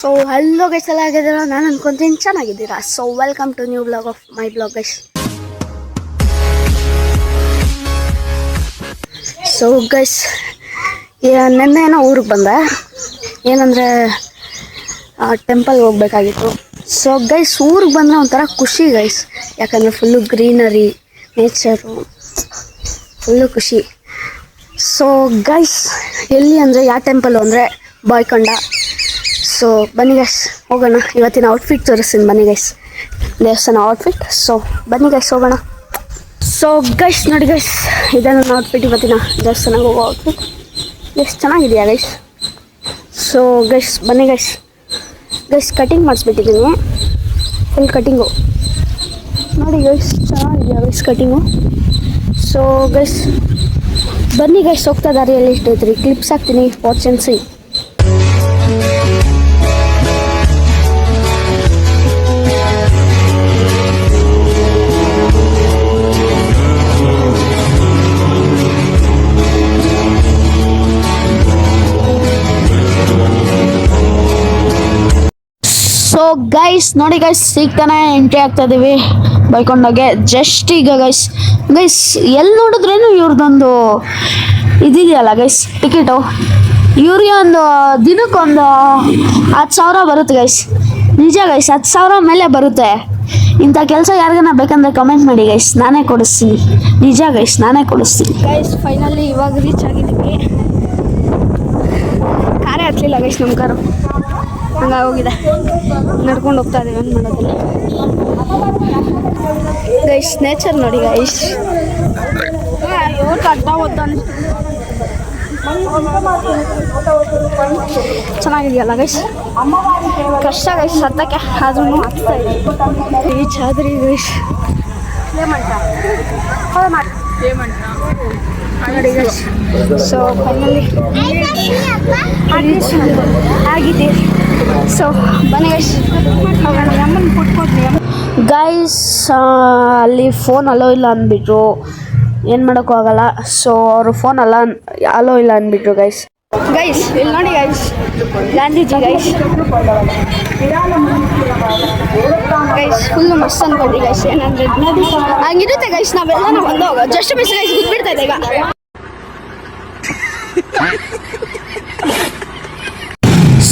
So hello guys ಎಲ್ಲ ಆಗಿದ್ದೀರಾ? ನಾನು ಅನ್ಕೊಂತೀನಿ ಚೆನ್ನಾಗಿದ್ದೀರಾ. So welcome to new blog of my blog guys. So guys ನಿನ್ನೆ ಏನೋ ಊರಿಗೆ ಬಂದೆ, ಏನಂದರೆ ಟೆಂಪಲ್ಗೆ ಹೋಗ್ಬೇಕಾಗಿತ್ತು. ಸೊ ಗೈಸ್ ಊರಿಗೆ ಬಂದರೆ ಒಂಥರ ಖುಷಿ ಗೈಸ್, ಯಾಕಂದರೆ ಫುಲ್ಲು ಗ್ರೀನರಿ, ನೇಚರು, ಫುಲ್ಲು ಖುಷಿ. ಸೊ ಗೈಸ್ ಎಲ್ಲಿ ಅಂದರೆ ಯಾವ ಟೆಂಪಲ್ಲು ಅಂದರೆ ಬಾಯ್ಕೊಂಡ. ಸೊ ಬನ್ನಿ ಗೈಸ್ ಹೋಗೋಣ. ಇವತ್ತಿನ ಔಟ್ಫಿಟ್ ತೋರಿಸ್ತೀನಿ ಬನ್ನಿ ಗೈಸ್, ದೇವಸ್ಥಾನ ಔಟ್ಫಿಟ್. ಸೊ ಬನ್ನಿ ಗೈಸ್ ಹೋಗೋಣ. ಸೊ ಗೈಸ್ ನೋಡಿ ಗೈಸ್, ಇದೆ ನನ್ನ ಔಟ್ಫಿಟ್, ಇವತ್ತಿನ ದೇವಸ್ಥಾನಕ್ಕೆ ಹೋಗೋ ಔಟ್ಫಿಟ್. ಎಷ್ಟು ಚೆನ್ನಾಗಿದೆಯಾ ಗೈಸ್? ಸೊ ಗೈಸ್ ಬನ್ನಿ ಗೈಸ್. ಗೈಸ್ ಕಟಿಂಗ್ ಮಾಡಿಸ್ಬಿಟ್ಟಿದ್ದೀನಿ, ಫುಲ್ ಕಟಿಂಗು ನೋಡಿ ಗೈಸ್, ಚೆನ್ನಾಗಿದೆಯಾ ಗೈಸ್ ಕಟಿಂಗು? ಸೊ ಗೈಸ್ ಬನ್ನಿ ಗೈಸ್, ಹೋಗ್ತಾ ದಾರಿಯಲ್ಲಿ ಎಷ್ಟು ಐತ್ರಿ, ಕ್ಲಿಪ್ಸ್ ಹಾಕ್ತೀನಿ, watch and see. So guys ನೋಡಿ ಗೈಸ್, ಈಗ ತಾನೇ ಎಂಟ್ರಿ ಆಗ್ತಾ ಇದೀವಿ ಬೈಕೊಂಡಾಗೆ. ಜಸ್ಟ್ ಈಗ ಗೈಸ್ ಎಲ್ಲಿ ನೋಡಿದ್ರೇನು ಇವ್ರದ್ದೊಂದು ಇದಿದೆಯಲ್ಲ ಗೈಸ್, ಟಿಕೆಟು. ಇವ್ರಿಗೆ ಒಂದು ದಿನಕ್ಕೊಂದು 10,000 ಬರುತ್ತೆ ಗೈಸ್. ನಿಜ ಗೈಸ್, 10,000 ಮೇಲೆ ಬರುತ್ತೆ. ಇಂಥ ಕೆಲಸ ಯಾರಿಗಾನ ಬೇಕಂದ್ರೆ ಕಮೆಂಟ್ ಮಾಡಿ ಗೈಸ್, ನಾನೇ ಕೊಡಿಸ್ತೀನಿ. ನಿಜ ಗೈಸ್, ನಾನೇ ಕೊಡಿಸ್ತೀನಿ ಗೈಸ್. ಫೈನಲಿ ಇವಾಗ ರೀಚ್ ಆಗಿದ್ದೀವಿ. ಕಾರೇ ಹತ್ತಲಿಲ್ಲ ಗೈಸ್, ನಮ್ಮ ಕಾರು ಹಂಗಾಗೋಗಿದೆ. ನಡ್ಕೊಂಡು ಹೋಗ್ತಾ ಇದ್ದೀವಿ, ಏನು ಮಾಡೋದಿಲ್ಲ ಗೈಸ್. ನೇಚರ್ ನೋಡಿ ಗೈಸ್, ಚೆನ್ನಾಗಿದೆಯಲ್ಲ ಗೈಸ್. ಕಷ್ಟ ಗೈಸ್ ಹತ್ತಕ್ಕೆ, ಆದ್ರೂ ಹತ್ತಾ ಇದೆ. ರೀಚ್ ಆದ್ರಿ ಗೈಸ್, ನೋಡಿ ಗೈಸ್. ಸೊ ಫೈನಲಿ ರೀಚ್ ಆಗಿದೆ. ಸೊ ಬನ್ನಿ ಗೈಸ್ ಗೈಸ್. ಅಲ್ಲಿ ಫೋನ್ ಅಲೋ ಇಲ್ಲ ಅಂದ್ಬಿಟ್ರು, ಏನು ಮಾಡೋಕ್ಕೂ ಆಗಲ್ಲ. ಸೊ ಅವರು ಫೋನ್ ಅಲೋ ಇಲ್ಲ ಅಂದ್ಬಿಟ್ರು ಗೈಸ್. ಗೈಸ್ ಇಲ್ಲಿ ನೋಡಿ guys, Gandhiji guys. Guys full ಮಸ್ತ್ ಅನ್ಕೊಂಡ್ರಿ ಗೈಸ್, ಏನಂದ್ರೆ ಹಂಗಿರುತ್ತೆ ಗೈಸ್. ನಾವೆಲ್ಲ ಬಂದೋಗ ಜಸ್ಟ್ ಮಿಸ್ ಗೈಸ್, ಗೊತ್ಬಿಡ್ತಾ ಇದೆ ಈಗ.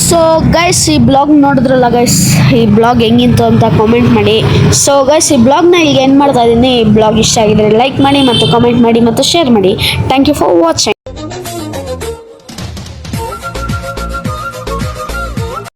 ಸೊ ಗೈಸ್ ಈ ಬ್ಲಾಗ್ ನೋಡಿದ್ರಲ್ಲ ಗೈಸ್, ಈ ಬ್ಲಾಗ್ ಹೆಂಗಿತ್ತು ಅಂತ ಕಾಮೆಂಟ್ ಮಾಡಿ. ಸೊ ಗೈಸ್ ಈ ಬ್ಲಾಗ್ನ ಈಗ ಏನು ಮಾಡ್ತಾ ಇದ್ದೀನಿ, ಈ ಬ್ಲಾಗ್ ಇಷ್ಟ ಆಗಿದ್ರೆ ಲೈಕ್ ಮಾಡಿ ಮತ್ತು ಕಾಮೆಂಟ್ ಮಾಡಿ ಮತ್ತು ಶೇರ್ ಮಾಡಿ. Thank you for watching.